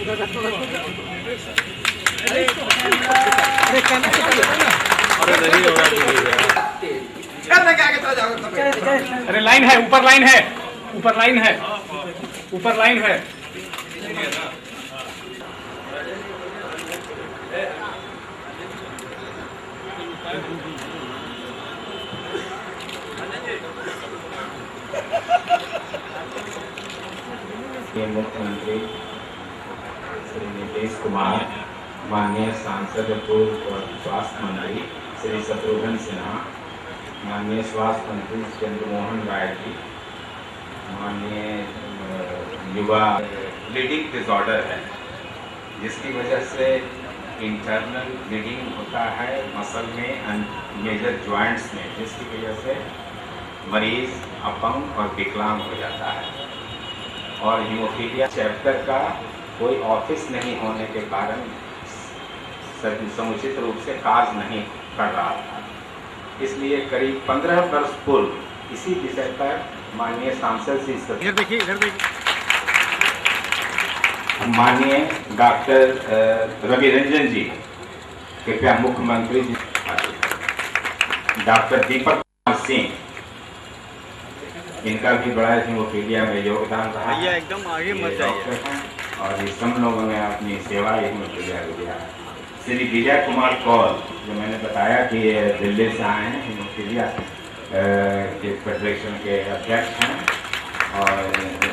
अरे लाइन है, ऊपर लाइन है, ऊपर लाइन है, ऊपर लाइन है। मुख्यमंत्री श्री नीतीश कुमार, माननीय सांसद पूर्व और स्वास्थ्य मंत्री श्री शत्रुघ्न सिन्हा, माननीय स्वास्थ्य मंत्री चंद्रमोहन राय जी, माननीय युवा ब्लीडिंग डिसऑर्डर है जिसकी वजह से इंटरनल ब्लीडिंग होता है मसल में, मेजर जॉइंट्स में, जिसकी वजह से मरीज अपंग और विकलांग हो जाता है। और हीमोफीलिया चैप्टर का कोई ऑफिस नहीं होने के कारण समुचित रूप से कार्य नहीं कर रहा था। इसलिए करीब 15 वर्ष पूर्व इसी विषय पर माननीय सांसद श्री माननीय डॉक्टर रवि रंजन जी, कृपया मुख्यमंत्री जी, डॉक्टर दीपक सिंह, इनका भी बड़ा हीमोफीलिया में योगदान रहा है। एकदम आगे मत जाइए। और इस सब लोगों ने अपनी सेवा हीमोफीलिया को दिया। श्री विजय कुमार कौल, जो मैंने बताया कि दिल्ली से आए हैं, हीमोफीलिया के फेडरेशन के अध्यक्ष हैं और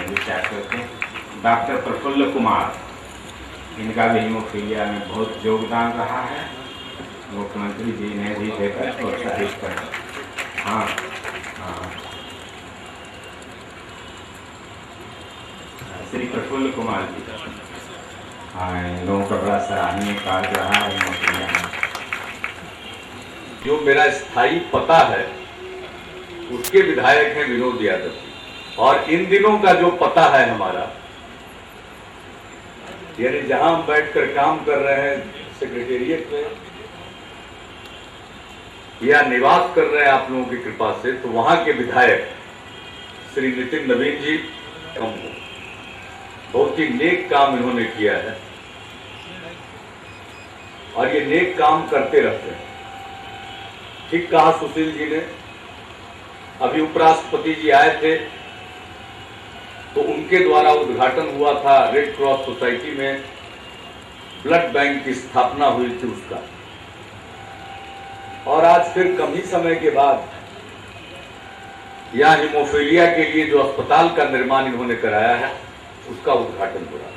विचारक थे। डॉक्टर प्रफुल्ल कुमार, इनका भी हीमोफीलिया में बहुत योगदान रहा है। मुख्यमंत्री जी ने भी देकर प्रोत्साहित कर। हाँ हाँ, श्री प्रफुल्ल कुमार जी, हाँ, इन लोगों का बड़ा सराहनीय कार्य रहा है। जो मेरा स्थायी पता है उसके विधायक हैं विनोद यादव, और इन दिनों का जो पता है हमारा, यानी जहां हम बैठकर काम कर रहे हैं सेक्रेटेरिएट में या निवास कर रहे हैं आप लोगों की कृपा से, तो वहां के विधायक श्री नितिन नवीन जी, बहुत ही नेक काम इन्होंने किया है और ये नेक काम करते रहते हैं। ठीक कहा सुशील जी ने, अभी उपराष्ट्रपति जी आए थे तो उनके द्वारा उद्घाटन हुआ था रेड क्रॉस सोसाइटी में, ब्लड बैंक की स्थापना हुई थी उसका। और आज फिर कम ही समय के बाद यहां हीमोफीलिया के लिए जो अस्पताल का निर्माण इन्होंने कराया है उसका उद्घाटन हो रहा है।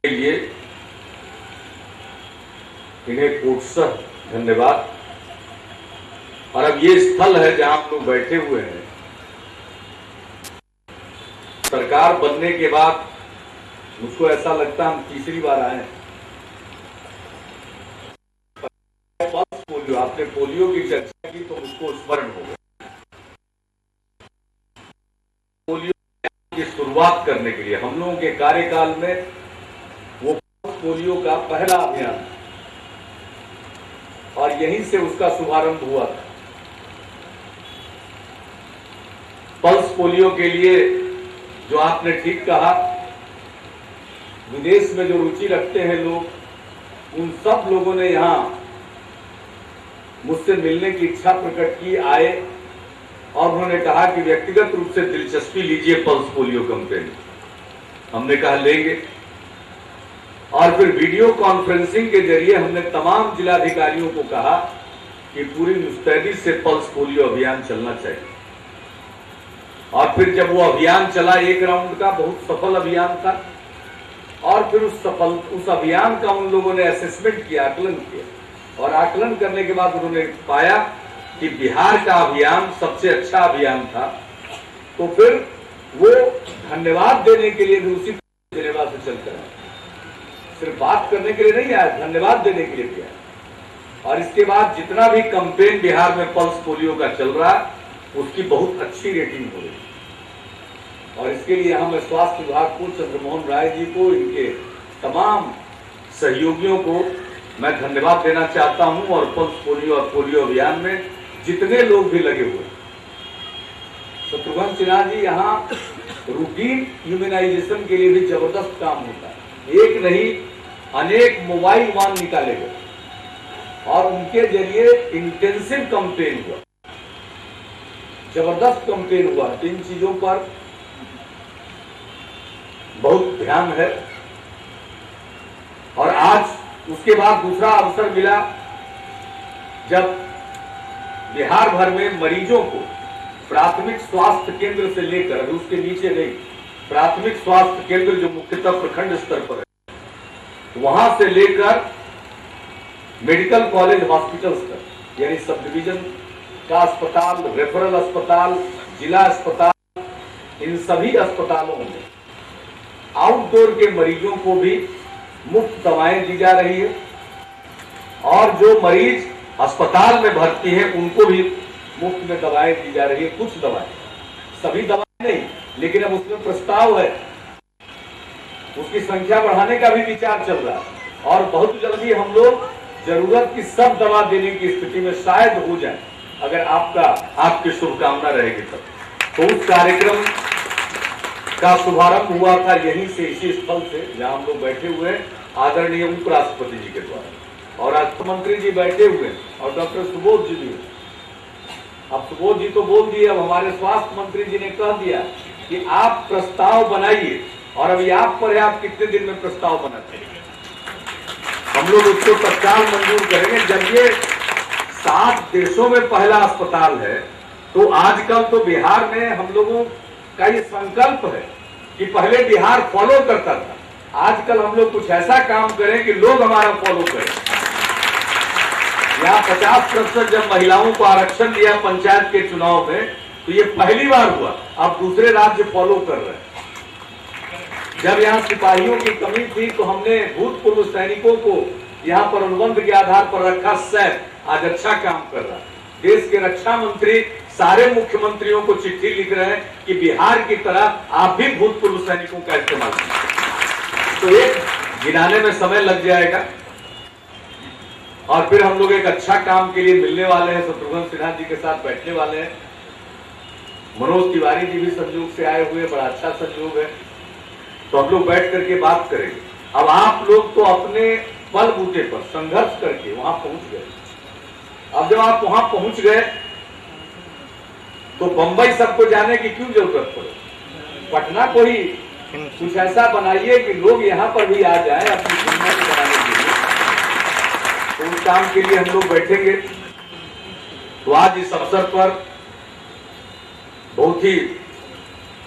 के लिए इन्हें कोटसह धन्यवाद। और अब ये स्थल है जहां हम लोग बैठे हुए हैं। सरकार बनने के बाद मुझको ऐसा लगता हम तीसरी बार आए हैं। पोलियो, आपने पोलियो की चर्चा की तो मुझको स्मरण हो गया। पोलियो की शुरुआत करने के लिए हम लोगों के कार्यकाल में वो पोलियो का पहला अभियान और यहीं से उसका शुभारंभ हुआ था। पल्स पोलियो के लिए जो आपने ठीक कहा, विदेश में जो रुचि रखते हैं लोग, उन सब लोगों ने यहां मुझसे मिलने की इच्छा प्रकट की, आए और उन्होंने कहा कि व्यक्तिगत रूप से दिलचस्पी लीजिए पल्स पोलियो कैंपेन। हमने कहा लेंगे, और फिर वीडियो कॉन्फ्रेंसिंग के जरिए हमने तमाम जिलाधिकारियों को कहा कि पूरी मुस्तैदी से पल्स पोलियो अभियान चलना चाहिए। और फिर जब वो अभियान चला, एक राउंड का बहुत सफल अभियान था, और फिर उस अभियान का उन लोगों ने असेसमेंट किया, आकलन किया, और आकलन करने के बाद उन्होंने पाया कि बिहार का अभियान सबसे अच्छा अभियान था। तो फिर वो धन्यवाद देने के लिए भी उसी जिनेवा से चलकर आए, सिर्फ बात करने के लिए नहीं आया, धन्यवाद देने के लिए भी आया। और इसके बाद जितना भी कैंपेन बिहार में पल्स पोलियो का चल रहा है उसकी बहुत अच्छी रेटिंग हो रही है। और इसके लिए हम स्वास्थ्य विभाग को, चंद्रमोहन राय जी को, इनके तमाम सहयोगियों को मैं धन्यवाद देना चाहता हूं। और पल्स पोलियो और पोलियो अभियान में जितने लोग भी लगे हुए, शत्रुघ्न सिन्हा जी यहाँ रूटीन ह्यूमनाइजेशन के लिए भी जबरदस्त काम होता है। एक नहीं अनेक मोबाइल वान निकाले गए और उनके जरिए इंटेंसिव कैंपेन हुआ, जबरदस्त कैंपेन हुआ। इन चीजों पर बहुत ध्यान है। और आज उसके बाद दूसरा अवसर मिला जब बिहार भर में मरीजों को प्राथमिक स्वास्थ्य केंद्र से लेकर, उसके नीचे नहीं, प्राथमिक स्वास्थ्य केंद्र जो मुख्यतः प्रखंड स्तर पर है, वहां से लेकर मेडिकल कॉलेज हॉस्पिटल तक, यानी सब डिवीजन का अस्पताल, रेफरल अस्पताल, जिला अस्पताल, इन सभी अस्पतालों में आउटडोर के मरीजों को भी मुफ्त दवाएं दी जा रही है। और जो मरीज अस्पताल में भर्ती हैं उनको भी मुफ्त में दवाएं दी जा रही है। कुछ दवाएं, सभी दवाएं नहीं, लेकिन अब उसमें प्रस्ताव है, उसकी संख्या बढ़ाने का भी विचार चल रहा है और बहुत जल्दी हम लोग जरूरत की सब दवा देने की स्थिति में शायद हो जाए, अगर आपकी शुभकामना रहेगी तब। तो उस कार्यक्रम का शुभारंभ हुआ था यहीं से, इसी स्थल से जहां हम लोग बैठे हुए हैं, आदरणीय उपराष्ट्रपति जी के द्वारा। और आज मंत्री जी बैठे हुए और डॉक्टर सुबोध जी भी। अब सुबोध जी तो बोल दिए, अब हमारे स्वास्थ्य मंत्री जी ने कह दिया कि आप प्रस्ताव बनाइए और अभी आप पर है, आप कितने दिन में प्रस्ताव बनाते हैं, हम लोग उसको तत्काल मंजूर करेंगे। जब ये 7 देशों में पहला अस्पताल है, तो आजकल तो बिहार में हम लोगों का ये संकल्प है कि पहले बिहार फॉलो करता था, आजकल हम लोग कुछ ऐसा काम करें कि लोग हमारा फॉलो करें। यहाँ 50% जब महिलाओं को आरक्षण दिया पंचायत के चुनाव में, तो ये पहली बार हुआ। अब दूसरे राज्य फॉलो कर रहे हैं। जब यहाँ सिपाहियों की कमी थी तो हमने भूतपूर्व सैनिकों को यहाँ पर अनुबंध के आधार पर रखा। सैफ आज अच्छा काम कर रहा है। देश के रक्षा मंत्री सारे मुख्यमंत्रियों को चिट्ठी लिख रहे हैं कि बिहार की तरह आप भी भूतपूर्व सैनिकों का इस्तेमाल करें। तो एक गिनाने में समय लग जाएगा और फिर हम लोग एक अच्छा काम के लिए मिलने वाले हैं। शत्रुघ्न सिन्हा जी के साथ बैठने वाले हैं। मनोज तिवारी जी भी संयोग से आए हुए, बड़ा अच्छा संयोग है। तो हम लोग बैठ करके बात करेंगे। अब आप लोग तो अपने बलबूते पर संघर्ष करके वहां पहुंच गए। अब जब आप वहां पहुंच गए तो बंबई सबको जाने की क्यों जरूरत पड़े? पटना को ही कुछ ऐसा बनाइए कि लोग यहाँ पर भी आ जाएं अपनी दुनिया को बनाने के लिए। तो उस काम के लिए हम लोग बैठेंगे। तो आज इस अवसर पर बहुत ही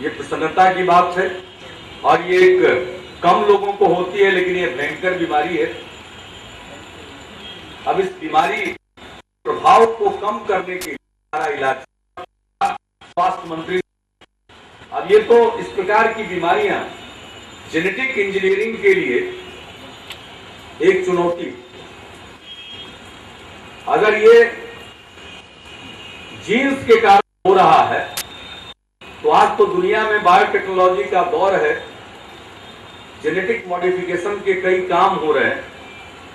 ये प्रसन्नता की बात है और ये एक कम लोगों को होती है, लेकिन ये भयंकर बीमारी है। अब इस बीमारी प्रभाव को कम करने के लिए सारा इलाज स्वास्थ्य मंत्री। अब ये तो इस प्रकार की बीमारियां जेनेटिक इंजीनियरिंग के लिए एक चुनौती। अगर ये जीन्स के कारण हो रहा है तो आज तो दुनिया में बायोटेक्नोलॉजी का दौर है, जेनेटिक मॉडिफिकेशन के कई काम हो रहे हैं।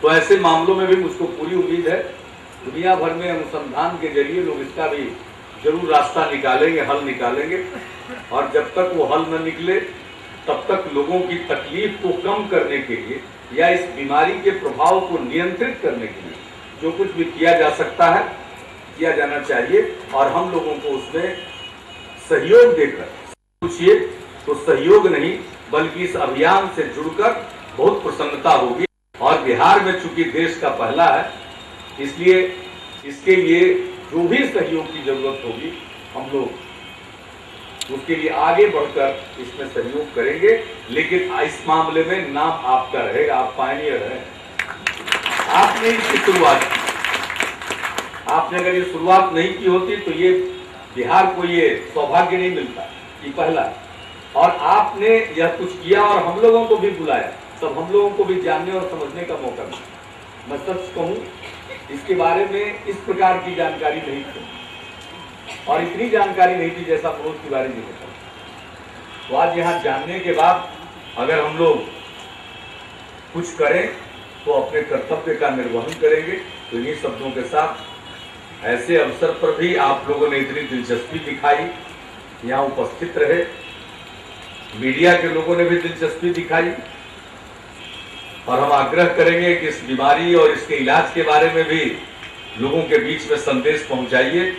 तो ऐसे मामलों में भी मुझको पूरी उम्मीद है दुनिया भर में अनुसंधान के जरिए लोग इसका भी जरूर रास्ता निकालेंगे, हल निकालेंगे। और जब तक वो हल न निकले तब तक लोगों की तकलीफ को कम करने के लिए या इस बीमारी के प्रभाव को नियंत्रित करने के लिए जो कुछ भी किया जा सकता है किया जाना चाहिए। और हम लोगों को उसमें सहयोग देकर, पूछिए तो सहयोग नहीं बल्कि इस अभियान से जुड़कर बहुत प्रसन्नता होगी। और बिहार में चूंकि देश का पहला है, इसलिए इसके लिए जो भी सहयोग की जरूरत होगी हम लोग उसके लिए आगे बढ़कर इसमें सहयोग करेंगे। लेकिन इस मामले में नाम आपका रहेगा, आप पायनियर हैं। आपने इसकी शुरुआत की। आपने अगर ये शुरुआत नहीं की होती तो ये बिहार को ये सौभाग्य नहीं मिलता कि पहला। और आपने यह कुछ किया और हम लोगों को भी बुलाया, तब हम लोगों को भी जानने और समझने का मौका मिला। मैं सच कहूं इसके बारे में इस प्रकार की जानकारी नहीं थी और इतनी जानकारी नहीं थी जैसा मनोज तिवारी जी ने कहा। तो आज यहाँ जानने के बाद अगर हम लोग कुछ करें तो अपने कर्तव्य का निर्वहन करेंगे। तो इन्हीं शब्दों के साथ ऐसे अवसर पर भी आप लोगों ने इतनी दिलचस्पी दिखाई, यहाँ उपस्थित रहे, मीडिया के लोगों ने भी दिलचस्पी दिखाई और हम आग्रह करेंगे कि इस बीमारी और इसके इलाज के बारे में भी लोगों के बीच में संदेश पहुंचाइए।